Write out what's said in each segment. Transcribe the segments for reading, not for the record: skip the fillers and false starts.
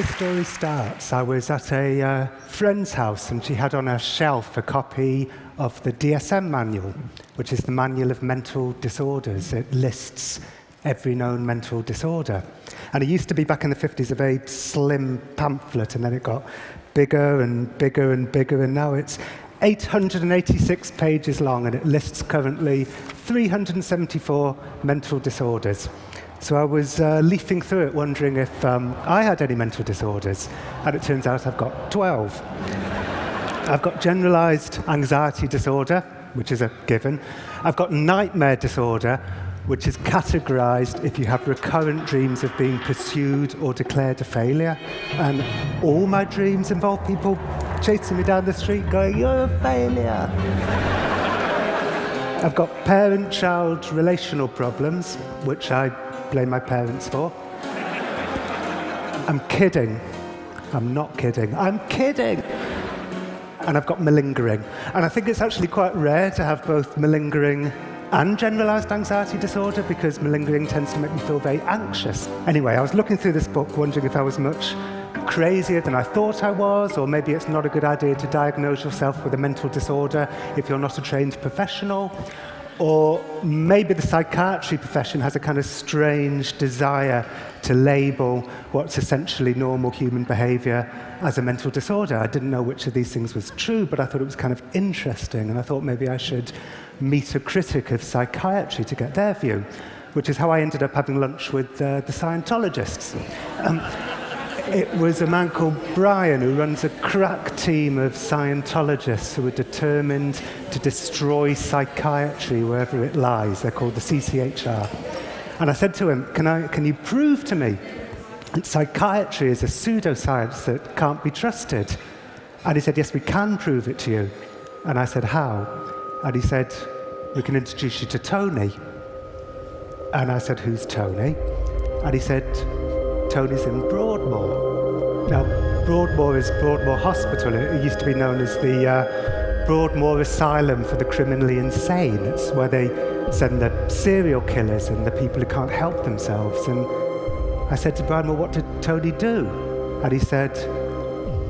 the story starts, I was at a friend's house, and she had on her shelf a copy of the DSM manual, which is the Manual of Mental Disorders. It lists every known mental disorder. And it used to be, back in the 50s, a very slim pamphlet, and then it got bigger and bigger and bigger, and now it's 886 pages long, and it lists currently 374 mental disorders. So I was leafing through it, wondering if I had any mental disorders, and it turns out I've got 12. I've got generalized anxiety disorder, which is a given. I've got nightmare disorder, which is categorized if you have recurrent dreams of being pursued or declared a failure. And all my dreams involve people chasing me down the street going, "You're a failure." I've got parent-child relational problems, which I blame my parents for. I'm kidding. I'm not kidding. I'm kidding. And I've got malingering. And I think it's actually quite rare to have both malingering and generalized anxiety disorder, because malingering tends to make me feel very anxious. Anyway, I was looking through this book wondering if I was much crazier than I thought I was, or maybe it's not a good idea to diagnose yourself with a mental disorder if you're not a trained professional, or maybe the psychiatry profession has a kind of strange desire to label what's essentially normal human behavior as a mental disorder. I didn't know which of these things was true, but I thought it was kind of interesting, and I thought maybe I should meet a critic of psychiatry to get their view, which is how I ended up having lunch with the Scientologists. It was a man called Brian, who runs a crack team of Scientologists who are determined to destroy psychiatry wherever it lies. They're called the CCHR. And I said to him, can you prove to me that psychiatry is a pseudoscience that can't be trusted? And he said, yes, we can prove it to you. And I said, how? And he said, we can introduce you to Tony. And I said, who's Tony? And he said, Tony's in Broadmoor. Now, Broadmoor is Broadmoor Hospital. It used to be known as the Broadmoor Asylum for the Criminally Insane. It's where they send the serial killers and the people who can't help themselves. And I said to Brian, well, what did Tony do? And he said,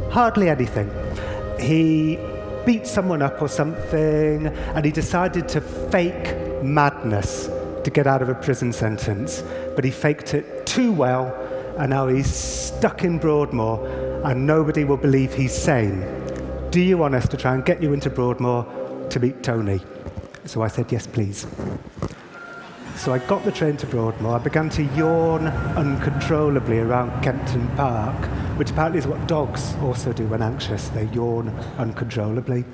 hardly anything. He beat someone up or something, and he decided to fake madness to get out of a prison sentence. But he faked it too well, and now he's stuck in Broadmoor, and nobody will believe he's sane. Do you want us to try and get you into Broadmoor to meet Tony? So I said, yes, please. So I got the train to Broadmoor. I began to yawn uncontrollably around Kempton Park, which apparently is what dogs also do when anxious. They yawn uncontrollably.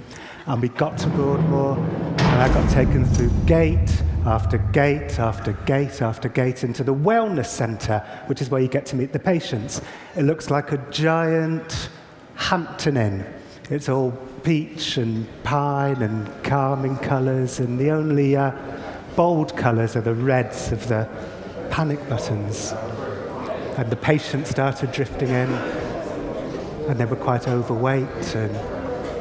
And we got to Broadmoor, and I got taken through gate after gate after gate after gate into the wellness centre, which is where you get to meet the patients. It looks like a giant Hampton Inn. It's all peach and pine and calming colours, and the only bold colours are the reds of the panic buttons. And the patients started drifting in, and they were quite overweight and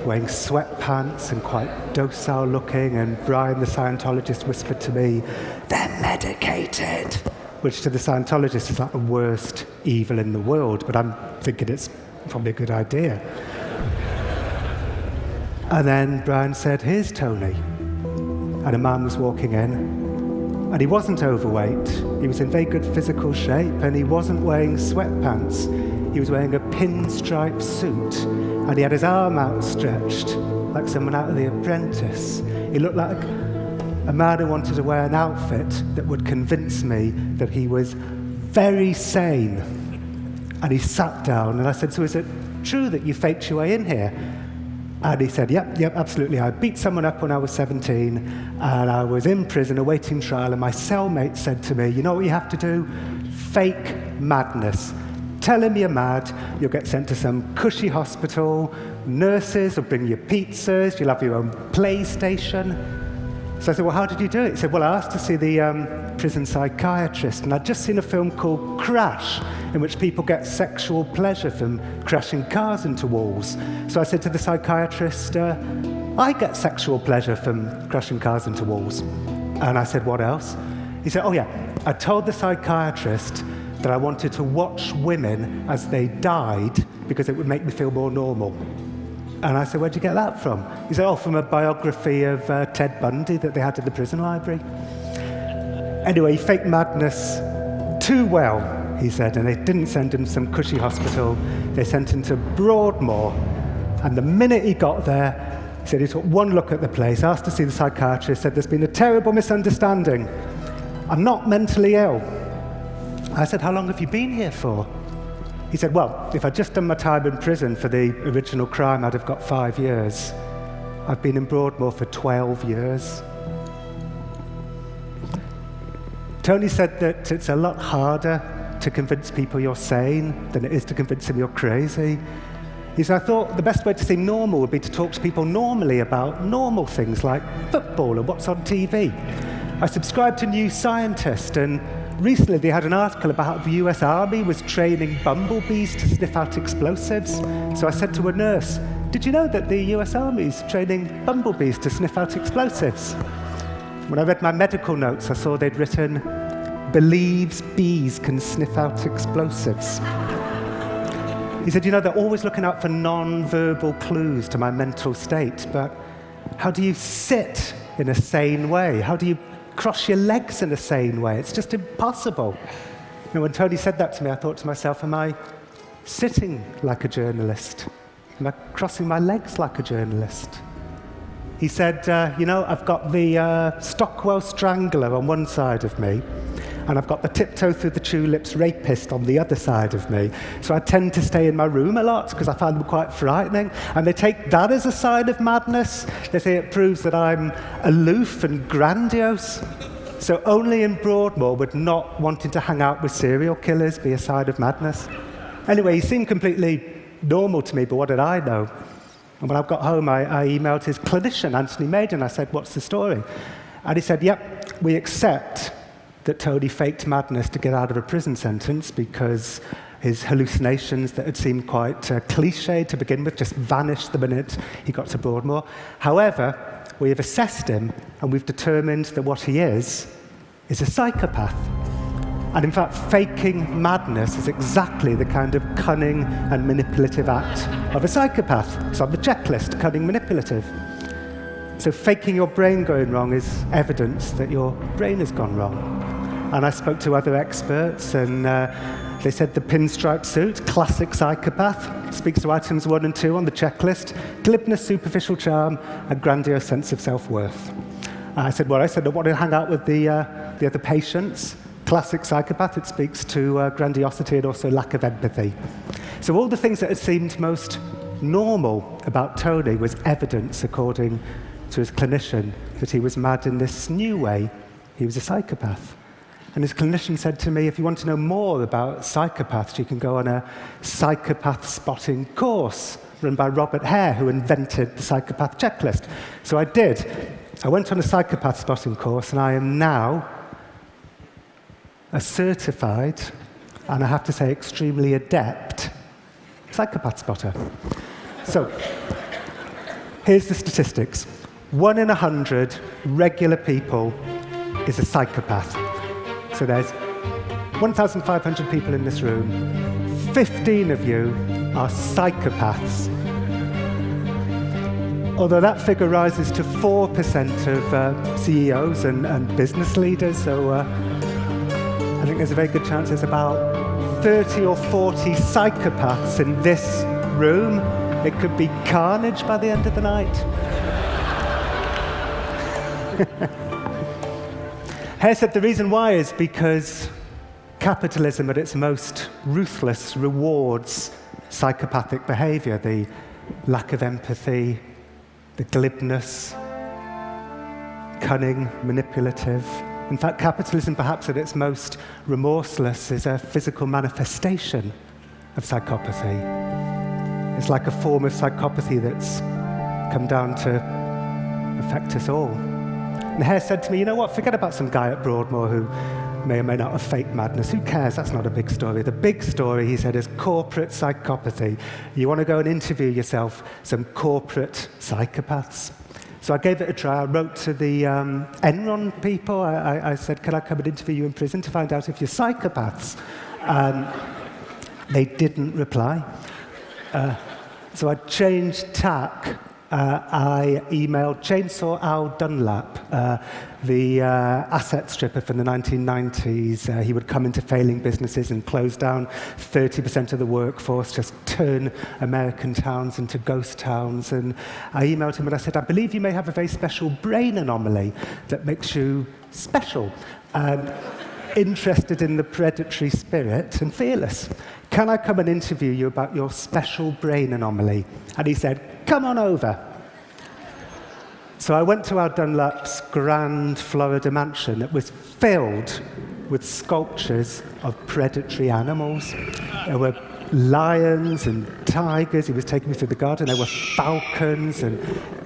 wearing sweatpants and quite docile looking, and Brian, the Scientologist, whispered to me, they're medicated, which to the Scientologist is like the worst evil in the world, but I'm thinking it's probably a good idea. And then Brian said, here's Tony. And a man was walking in, and he wasn't overweight. He was in very good physical shape, and he wasn't wearing sweatpants. He was wearing a pinstripe suit, and he had his arm outstretched like someone out of The Apprentice. He looked like a man who wanted to wear an outfit that would convince me that he was very sane. And he sat down, and I said, so is it true that you faked your way in here? And he said, yep, absolutely. I beat someone up when I was 17, and I was in prison awaiting trial, and my cellmate said to me, you know what you have to do? Fake madness. Tell him you're mad, you'll get sent to some cushy hospital, nurses will bring you pizzas, you'll have your own PlayStation. So I said, well, how did you do it? He said, well, I asked to see the prison psychiatrist, and I'd just seen a film called Crash, in which people get sexual pleasure from crashing cars into walls. So I said to the psychiatrist, I get sexual pleasure from crashing cars into walls. And I said, what else? He said, oh yeah, I told the psychiatrist that I wanted to watch women as they died because it would make me feel more normal. And I said, where'd you get that from? He said, oh, from a biography of Ted Bundy that they had in the prison library. Anyway, he faked madness too well, he said, and they didn't send him to some cushy hospital. They sent him to Broadmoor. And the minute he got there, he said he took one look at the place, asked to see the psychiatrist, said, there's been a terrible misunderstanding. I'm not mentally ill. I said, how long have you been here for? He said, well, if I'd just done my time in prison for the original crime, I'd have got 5 years. I've been in Broadmoor for 12 years. Tony said that it's a lot harder to convince people you're sane than it is to convince them you're crazy. He said, I thought the best way to seem normal would be to talk to people normally about normal things like football and what's on TV. I subscribed to New Scientist, and recently they had an article about how the US Army was training bumblebees to sniff out explosives. So I said to a nurse, did you know that the US Army's training bumblebees to sniff out explosives? When I read my medical notes, I saw they'd written, believes bees can sniff out explosives. He said, you know, they're always looking out for non-verbal clues to my mental state, but how do you sit in a sane way? How do you cross your legs in a sane way? It's just impossible. You know, when Tony said that to me, I thought to myself, am I sitting like a journalist? Am I crossing my legs like a journalist? He said, you know, I've got the Stockwell Strangler on one side of me, and I've got the tiptoe through the tulips rapist on the other side of me. So I tend to stay in my room a lot because I find them quite frightening. And they take that as a sign of madness. They say it proves that I'm aloof and grandiose. So only in Broadmoor would not wanting to hang out with serial killers be a sign of madness. Anyway, he seemed completely normal to me, but what did I know? And when I got home, I emailed his clinician, Anthony Maiden. I said, what's the story? And he said, yep, we accept that Tony faked madness to get out of a prison sentence because his hallucinations that had seemed quite cliched to begin with just vanished the minute he got to Broadmoor. However, we have assessed him and we've determined that what he is a psychopath. And in fact, faking madness is exactly the kind of cunning and manipulative act of a psychopath. It's on the checklist, cunning, manipulative. So faking your brain going wrong is evidence that your brain has gone wrong. And I spoke to other experts, and they said the pinstripe suit, classic psychopath, speaks to items 1 and 2 on the checklist, glibness, superficial charm, a grandiose sense of self-worth. I said, I want to hang out with the other patients. Classic psychopath, it speaks to grandiosity and also lack of empathy. So all the things that had seemed most normal about Tony was evidence, according to his clinician, that he was mad in this new way. He was a psychopath. And his clinician said to me, if you want to know more about psychopaths, you can go on a psychopath spotting course run by Robert Hare, who invented the psychopath checklist. So I did. I went on a psychopath spotting course, and I am now a certified, and I have to say extremely adept, psychopath spotter. So here's the statistics. 1 in 100 regular people is a psychopath. So there's 1,500 people in this room. 15 of you are psychopaths. Although that figure rises to 4% of CEOs and business leaders, so I think there's a very good chance there's about 30 or 40 psychopaths in this room. It could be carnage by the end of the night. Hare said the reason why is because capitalism at its most ruthless rewards psychopathic behavior, the lack of empathy, the glibness, cunning, manipulative. In fact, capitalism, perhaps at its most remorseless, is a physical manifestation of psychopathy. It's like a form of psychopathy that's come down to affect us all. And Hare said to me, you know what, forget about some guy at Broadmoor who may or may not have faked madness. Who cares? That's not a big story. The big story, he said, is corporate psychopathy. You want to go and interview yourself some corporate psychopaths? So I gave it a try. I wrote to the Enron people. I said, can I come and interview you in prison to find out if you're psychopaths? And they didn't reply. So I changed tack. I emailed Chainsaw Al Dunlap, the asset stripper from the 1990s. He would come into failing businesses and close down 30% of the workforce, just turn American towns into ghost towns. And I emailed him and I said, I believe you may have a very special brain anomaly that makes you special, and interested in the predatory spirit and fearless. Can I come and interview you about your special brain anomaly? And he said, come on over. So I went to Al Dunlap's grand Florida mansion that was filled with sculptures of predatory animals. There were lions and tigers. He was taking me through the garden. There were falcons and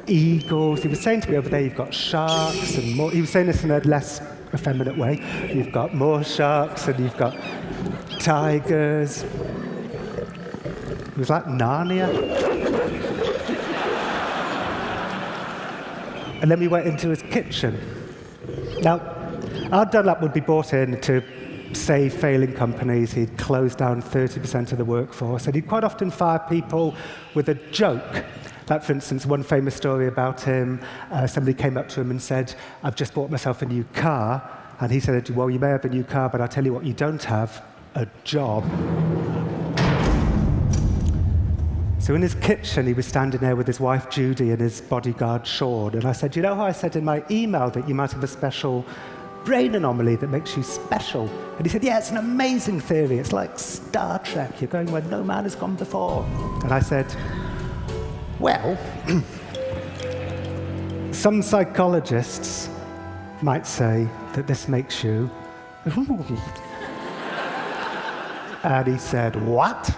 eagles. He was saying to me over there, you've got sharks and more. He was saying this in a less effeminate way. You've got more sharks and you've got tigers. It was like Narnia. And then we went into his kitchen. Now, Al Dunlap would be brought in to save failing companies. He'd close down 30% of the workforce, and he'd quite often fire people with a joke. Like, for instance, one famous story about him, somebody came up to him and said, I've just bought myself a new car. And he said, well, you may have a new car, but I'll tell you what you don't have, a job. So in his kitchen, he was standing there with his wife, Judy, and his bodyguard, Sean. And I said, you know how I said in my email that you might have a special brain anomaly that makes you special? And he said, yeah, it's an amazing theory. It's like Star Trek. You're going where no man has gone before. And I said, well, some psychologists might say that this makes you... And he said, what?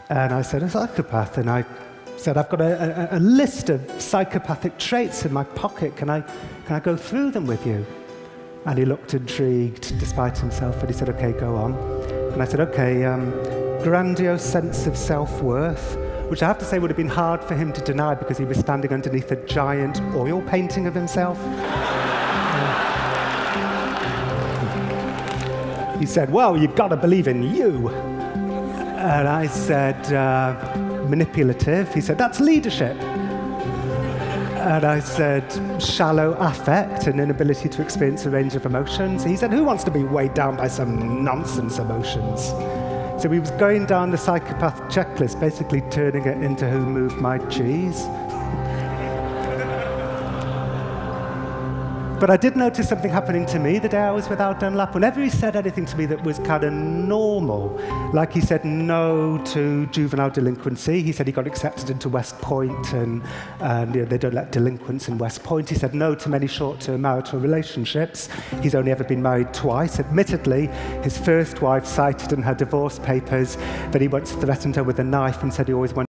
And I said, a psychopath. And I said, I've got a list of psychopathic traits in my pocket. Can I go through them with you? And he looked intrigued despite himself, and he said, OK, go on. And I said, OK, grandiose sense of self-worth, which I have to say would have been hard for him to deny because he was standing underneath a giant oil painting of himself. He said, well, you've got to believe in you. And I said, manipulative. He said, that's leadership. And I said, shallow affect, an inability to experience a range of emotions. He said, who wants to be weighed down by some nonsense emotions? So he was going down the psychopath checklist, basically turning it into who moved my cheese. But I did notice something happening to me the day I was with Al Dunlap. Whenever he said anything to me that was kind of normal, like he said no to juvenile delinquency, he said he got accepted into West Point, and you know, they don't let delinquents in West Point. He said no to many short-term marital relationships. He's only ever been married twice. Admittedly, his first wife cited in her divorce papers that he once threatened her with a knife and said he always wanted